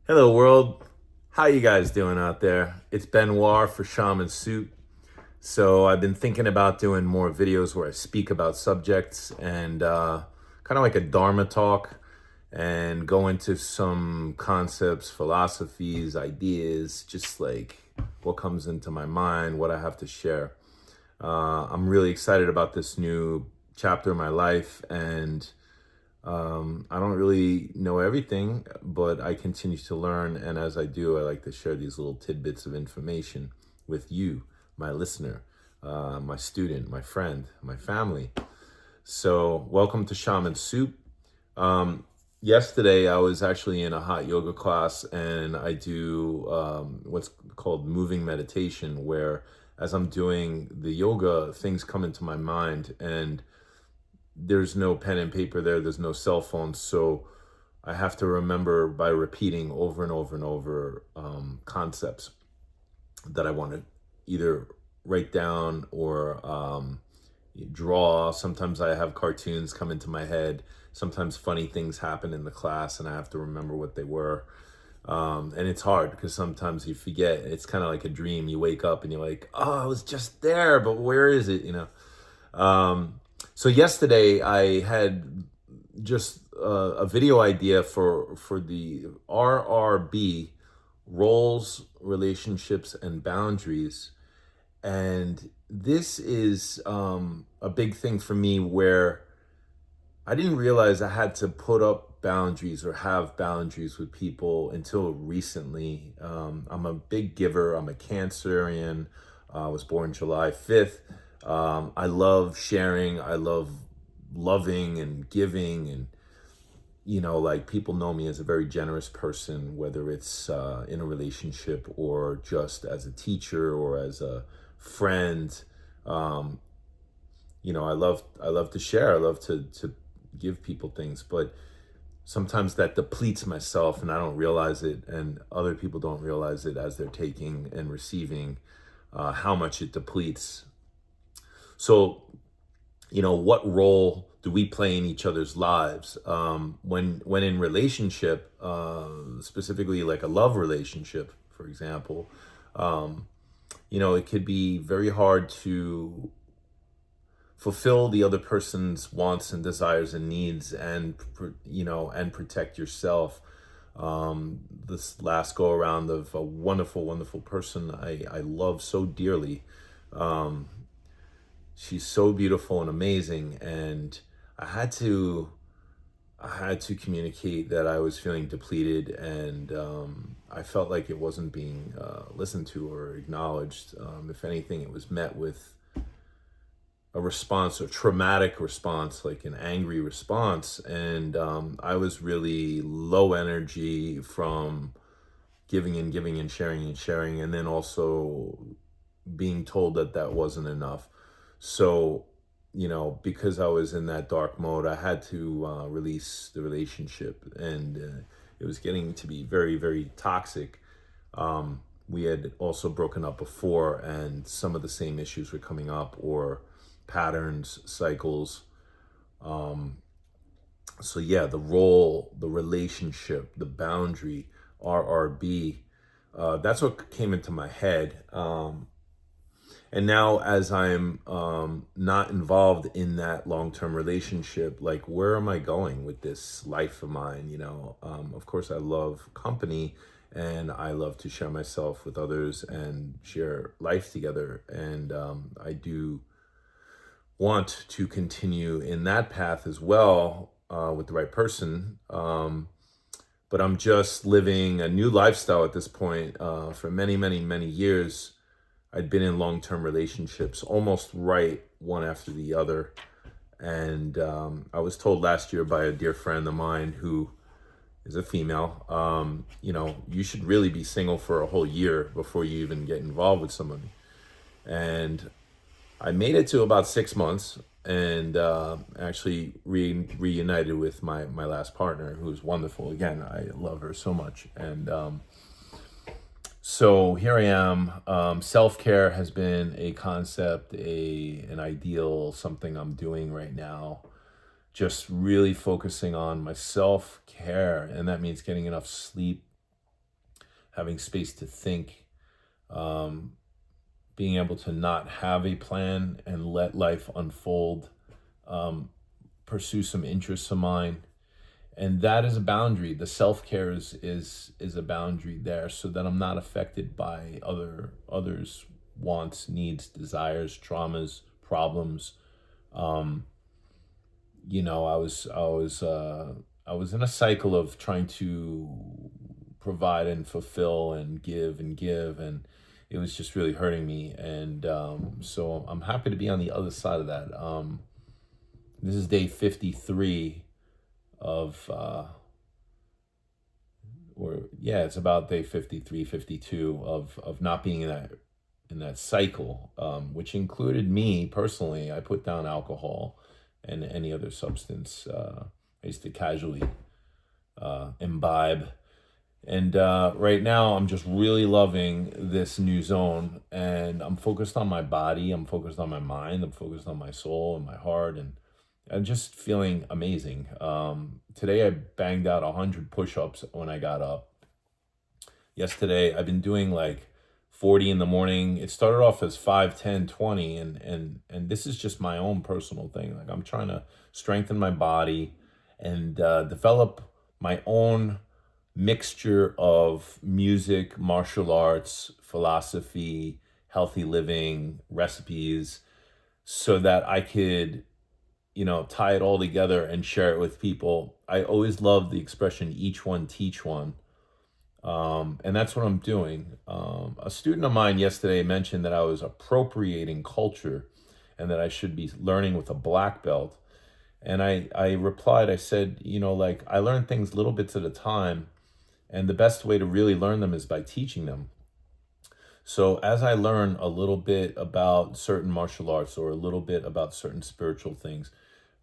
Hello world, how you guys doing out there? It's Benoir for Shaman Soup. So I've been thinking about doing more videos where I speak about subjects and kind of like a Dharma talk and go into some concepts, philosophies, ideas, just like what comes into my mind, what I have to share. I'm really excited about this new chapter in my life, and I don't really know everything, but I continue to learn. And as I do, I like to share these little tidbits of information with you, my listener, my student, my friend, my family. So, welcome to Shaman Soup. Yesterday, I was actually in a hot yoga class, and I do what's called moving meditation, where as I'm doing the yoga, things come into my mind, and there's no pen and paper there, there's no cell phone. So I have to remember by repeating over and over and over concepts that I want to either write down or draw. Sometimes I have cartoons come into my head. Sometimes funny things happen in the class and I have to remember what they were. And it's hard because sometimes you forget. It's kind of like a dream. You wake up and you're like, oh, I was just there, but where is it? So yesterday I had just a video idea for the RRB, roles, relationships, and boundaries. And this is a big thing for me where I didn't realize I had to put up boundaries or have boundaries with people until recently. I'm a big giver. I'm a Cancerian. I was born July 5th. I love sharing. I love loving and giving. And, like people know me as a very generous person, whether it's in a relationship or just as a teacher or as a friend. Um, I love to share. I love to give people things, but sometimes that depletes myself and I don't realize it, and other people don't realize it as they're taking and receiving, how much it depletes. So, what role do we play in each other's lives? When in relationship, specifically like a love relationship, for example, it could be very hard to fulfill the other person's wants and desires and needs, and protect yourself. This last go around of a wonderful, wonderful person I love so dearly. Um, she's so beautiful and amazing, and I had to I had to communicate that I was feeling depleted, and I felt like it wasn't being listened to or acknowledged. If anything, it was met with a response, a traumatic response, like an angry response. And I was really low energy from giving and giving and sharing and sharing, and then also being told that that wasn't enough. So, because I was in that dark mode, I had to release the relationship, and it was getting to be very, very toxic. We had also broken up before, and some of the same issues were coming up, or patterns, cycles. So yeah, the role, the relationship, the boundary, RRB, that's what came into my head. And now, as I'm not involved in that long-term relationship, like, where am I going with this life of mine? Of course, I love company, and I love to share myself with others and share life together. And I do want to continue in that path as well, with the right person. But I'm just living a new lifestyle at this point. For many, many, many years, I'd been in long-term relationships, almost right one after the other. And I was told last year by a dear friend of mine who is a female, you should really be single for a whole year before you even get involved with somebody. And I made it to about 6 months, and actually reunited with my last partner, who's wonderful. Again, I love her so much. And so here I am. Self-care has been a concept, an ideal, something I'm doing right now. Just really focusing on my self-care, and that means getting enough sleep, having space to think, being able to not have a plan and let life unfold, pursue some interests of mine. And that is a boundary. The self-care is a boundary there, so that I'm not affected by others' wants, needs, desires, traumas, problems. I was in a cycle of trying to provide and fulfill and give, and it was just really hurting me. And so I'm happy to be on the other side of that. This is day 53 of it's about day 53, 52 of not being in that cycle, which included me personally. I put down alcohol and any other substance. I used to casually imbibe. And right now I'm just really loving this new zone, and I'm focused on my body, I'm focused on my mind, I'm focused on my soul and my heart, and I'm just feeling amazing. Today I banged out 100 push-ups when I got up. Yesterday I've been doing like 40 in the morning. It started off as 5, 10, 20, and this is just my own personal thing. Like, I'm trying to strengthen my body and develop my own mixture of music, martial arts, philosophy, healthy living, recipes, so that I could, tie it all together and share it with people. I always love the expression, each one teach one. And that's what I'm doing. A student of mine yesterday mentioned that I was appropriating culture and that I should be learning with a black belt. And I replied, I said, I learn things little bits at a time. And the best way to really learn them is by teaching them. So as I learn a little bit about certain martial arts, or a little bit about certain spiritual things,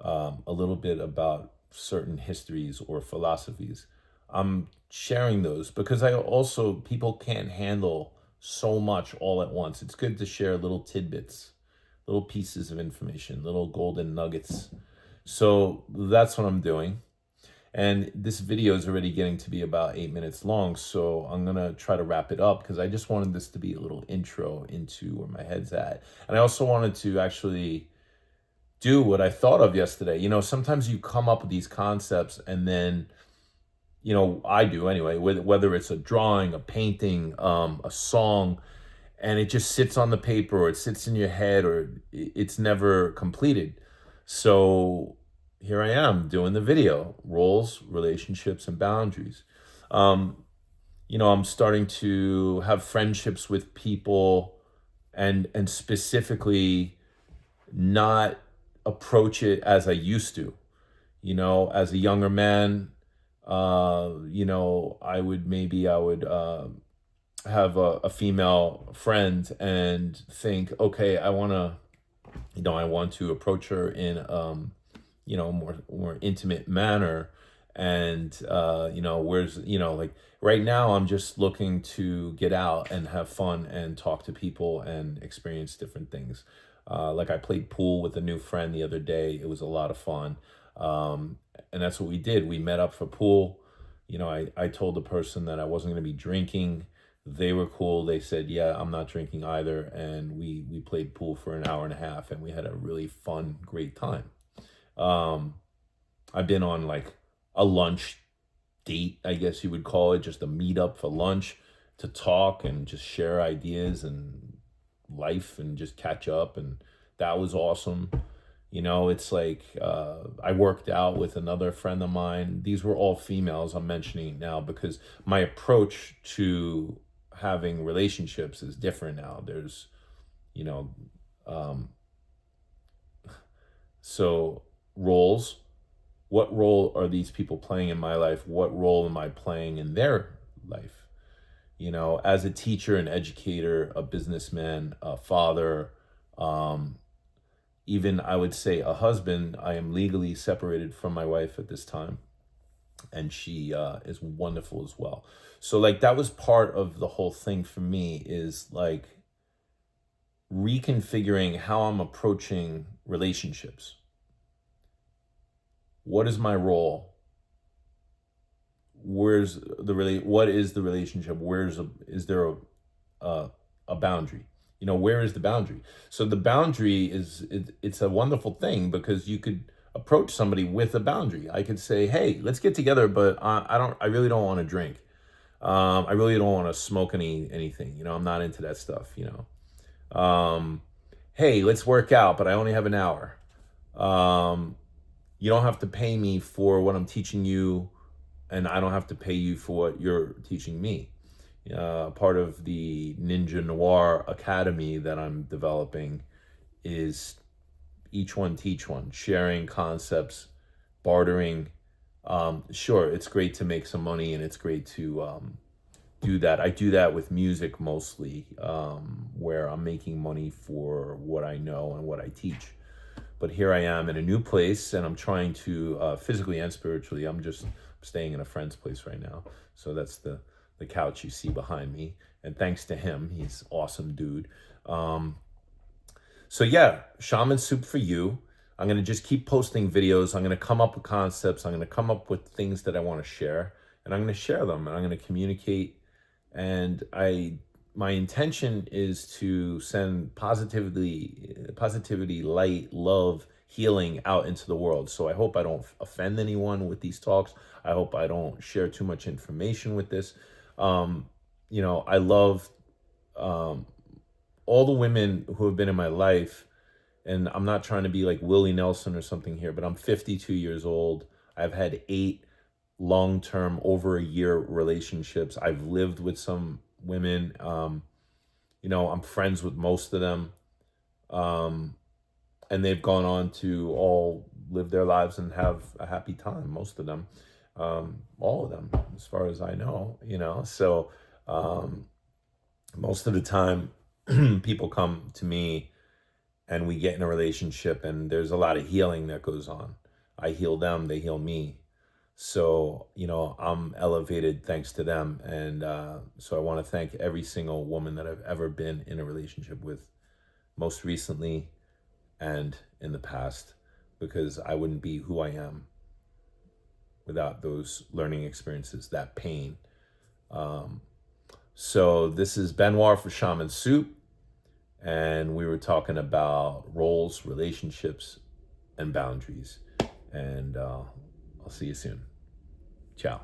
a little bit about certain histories or philosophies, I'm sharing those, because people can't handle so much all at once. It's good to share little tidbits, little pieces of information, little golden nuggets. So that's what I'm doing. And this video is already getting to be about 8 minutes long, so I'm going to try to wrap it up, because I just wanted this to be a little intro into where my head's at. And I also wanted to actually do what I thought of yesterday. Sometimes you come up with these concepts, and then, I do anyway, whether it's a drawing, a painting, a song, and it just sits on the paper, or it sits in your head, or it's never completed. So here I am doing the video, roles, relationships, and boundaries. I'm starting to have friendships with people, and specifically not approach it as I used to. As a younger man, I would have a female friend and think, okay, I want to approach her in more intimate manner. And right now I'm just looking to get out and have fun and talk to people and experience different things. Like, I played pool with a new friend the other day. It was a lot of fun. And that's what we did. We met up for pool. I told the person that I wasn't going to be drinking. They were cool. They said, yeah, I'm not drinking either. And we played pool for an hour and a half, and we had a really fun, great time. I've been on like a lunch date, I guess you would call it, just a meet up for lunch to talk and just share ideas and life and just catch up. And that was awesome. It's like, I worked out with another friend of mine. These were all females. I'm mentioning it now because my approach to having relationships is different now. There's, so roles. What role are these people playing in my life? What role am I playing in their life? As a teacher, an educator, a businessman, a father, even I would say a husband. I am legally separated from my wife at this time, and she is wonderful as well. So that was part of the whole thing for me, is reconfiguring how I'm approaching relationships. What is my role? what is the relationship? Is there a boundary? Where is the boundary? So the boundary it's a wonderful thing, because you could approach somebody with a boundary. I could say, hey, let's get together, but I really don't want to drink. I really don't want to smoke anything. I'm not into that stuff. Hey, let's work out, but I only have an hour. You don't have to pay me for what I'm teaching you, and I don't have to pay you for what you're teaching me. Part of the Ninja Noir Academy that I'm developing is each one teach one, sharing concepts, bartering. Sure, it's great to make some money, and it's great to do that. I do that with music mostly, where I'm making money for what I know and what I teach. But here I am in a new place, and I'm trying to physically and spiritually. I'm just staying in a friend's place right now. So that's the couch you see behind me. And thanks to him, he's an awesome dude. So yeah, shaman soup for you. I'm going to just keep posting videos. I'm going to come up with concepts. I'm going to come up with things that I want to share, and I'm going to share them, and I'm going to communicate. And my intention is to send positivity, light, love, healing out into the world. So I hope I don't offend anyone with these talks. I hope I don't share too much information with this. I love all the women who have been in my life, and I'm not trying to be like Willie Nelson or something here, but I'm 52 years old. I've had 8 long-term, over a year relationships. I've lived with some women. I'm friends with most of them. And they've gone on to all live their lives and have a happy time, most of them. All of them, as far as I know, So most of the time, people come to me and we get in a relationship, and there's a lot of healing that goes on. I heal them, they heal me. So, I'm elevated thanks to them. And so I want to thank every single woman that I've ever been in a relationship with, most recently and in the past, because I wouldn't be who I am without those learning experiences, that pain. So this is Benoir for Shaman Soup, and we were talking about roles, relationships, and boundaries. And I'll see you soon. Ciao.